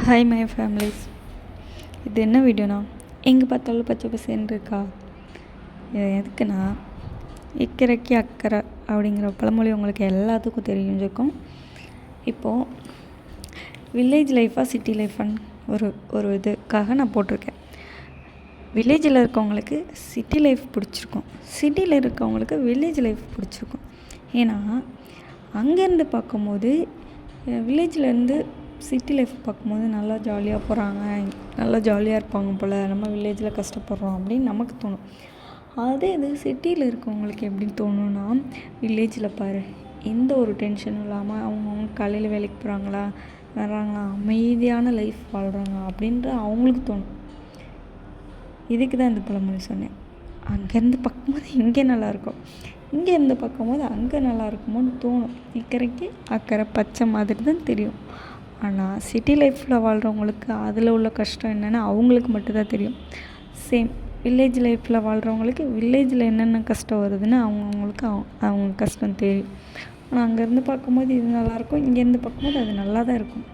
Hi my families. இது என்ன வீடியோனா, எங்கே பார்த்தாலும் பச்சை பசேன்னு இருக்கா. இது எதுக்குன்னா, இக்கரைக்கு அக்கறை அப்படிங்கிற பழமொழி உங்களுக்கு எல்லாத்துக்கும் தெரிஞ்சிருக்கும். இப்போது வில்லேஜ் லைஃபாக சிட்டி லைஃபான்னு ஒரு இதுக்காக நான் போட்டிருக்கேன். வில்லேஜில் இருக்கவங்களுக்கு சிட்டி லைஃப் பிடிச்சிருக்கும், சிட்டியில் இருக்கவங்களுக்கு வில்லேஜ் லைஃப் பிடிச்சிருக்கும். ஏன்னா அங்கேருந்து பார்க்கும்போது வில்லேஜ்லேருந்து சிட்டி லைஃப் பார்க்கும்போது நல்லா ஜாலியாக போகிறாங்க, நல்லா ஜாலியாக இருப்பாங்க போல், நம்ம வில்லேஜில் கஷ்டப்படுறோம் அப்படின்னு நமக்கு தோணும். அதே இது சிட்டியில் இருக்கவங்களுக்கு எப்படி தோணுன்னா, வில்லேஜில் பாரு எந்த ஒரு டென்ஷனும் இல்லாமல் அவங்கவுங்க காலையில் வேலைக்கு போகிறாங்களா வர்றாங்களா, அமைதியான லைஃப் வாழ்கிறாங்க அப்படின்ற அவங்களுக்கு தோணும். இதுக்கு தான் இந்த பழமொழி சொன்னேன். அங்கேருந்து பார்க்கும்போது இங்கே நல்லாயிருக்கும், இங்கேருந்து பார்க்கும்போது அங்கே நல்லா இருக்குமோன்னு தோணும். இக்கரைக்கு அக்கறை பச்சை மாதிரி தான் தெரியும். ஆனால் சிட்டி லைஃப்பில் வாழ்கிறவங்களுக்கு அதில் உள்ள கஷ்டம் என்னென்னு அவங்களுக்கு மட்டும்தான் தெரியும். சேம் வில்லேஜ் லைஃப்பில் வாழ்கிறவங்களுக்கு வில்லேஜில் என்னென்ன கஷ்டம் வருதுன்னு அவங்களுக்கு அவங்க கஷ்டம் தெரியும். ஆனால் அங்கேருந்து பார்க்கும்போது இது நல்லாயிருக்கும், இங்கேருந்து பார்க்கும்போது அது நல்லா தான் இருக்கும்.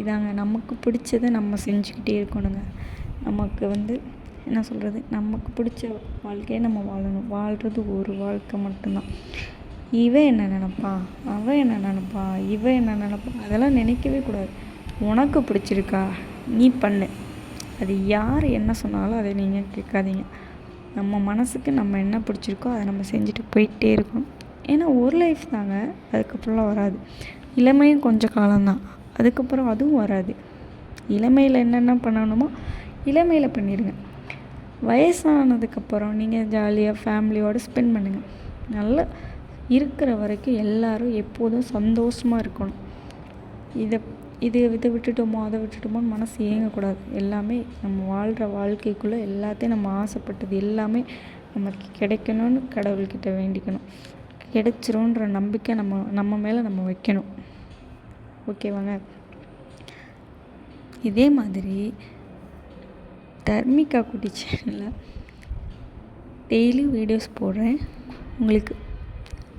இதாங்க நமக்கு பிடிச்சதை நம்ம செஞ்சுக்கிட்டே இருக்கணுங்க. நமக்கு என்ன சொல்கிறது, நமக்கு பிடிச்ச வாழ்க்கையை நம்ம வாழணும். வாழ்கிறது ஒரு வாழ்க்கை மட்டும்தான். இவன் என்ன நினப்பா, அவன் என்ன நினப்பா, இவன் என்ன நினப்பா, அதெல்லாம் நினைக்கவே கூடாது. உனக்கு பிடிச்சிருக்கா நீ பண்ணு. அது யார் என்ன சொன்னாலும் அதை நீங்கள் கேட்காதீங்க. நம்ம மனசுக்கு நம்ம என்ன பிடிச்சிருக்கோ அதை நம்ம செஞ்சுட்டு போயிட்டே இருக்கணும். ஏன்னா ஒரு லைஃப் தாங்க, அதுக்கப்புறம்லாம் வராது. இளமையும் கொஞ்சம் காலம்தான், அதுக்கப்புறம் அதுவும் வராது. இளமையில் என்னென்ன பண்ணணுமோ இளமையில் பண்ணிடுங்க. வயசானதுக்கப்புறம் நீங்கள் ஜாலியாக ஃபேமிலியோடு ஸ்பெண்ட் பண்ணுங்கள். நல்லா இருக்கிற வரைக்கும் எல்லோரும் எப்போதும் சந்தோஷமாக இருக்கணும். இதை விட்டுட்டோமோ அதை விட்டுட்டோமோன்னு மனசு ஏங்கக்கூடாது. எல்லாமே நம்ம வாழ்கிற வாழ்க்கைக்குள்ளே எல்லாத்தையும் நம்ம ஆசைப்பட்டது எல்லாமே நமக்கு கிடைக்கணும்னு கடவுள்கிட்ட வேண்டிக்கணும். கிடைச்சிரும்ன்ற நம்பிக்கை நம்ம மேலே நம்ம வைக்கணும். ஓகேவாங்க. இதே மாதிரி தர்மிகா குட்டி சேனலில் டெய்லி வீடியோஸ் போடுறேன். உங்களுக்கு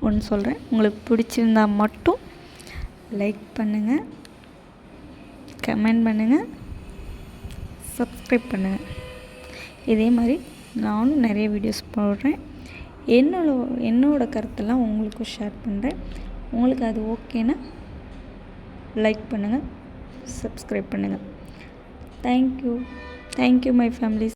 ஒன்று சொல்கிறேன், உங்களுக்கு பிடிச்சிருந்தா மட்டும் லைக் பண்ணுங்கள், கமெண்ட் பண்ணுங்கள், சப்ஸ்கிரைப் பண்ணுங்கள். இதே மாதிரி நானும் நிறைய வீடியோஸ் போடுறேன். என்னோடய கருத்தெல்லாம் உங்களுக்கும் ஷேர் பண்ணுறேன். உங்களுக்கு அது ஓகேன்னா லைக் பண்ணுங்கள், சப்ஸ்கிரைப் பண்ணுங்கள். Thank you my families.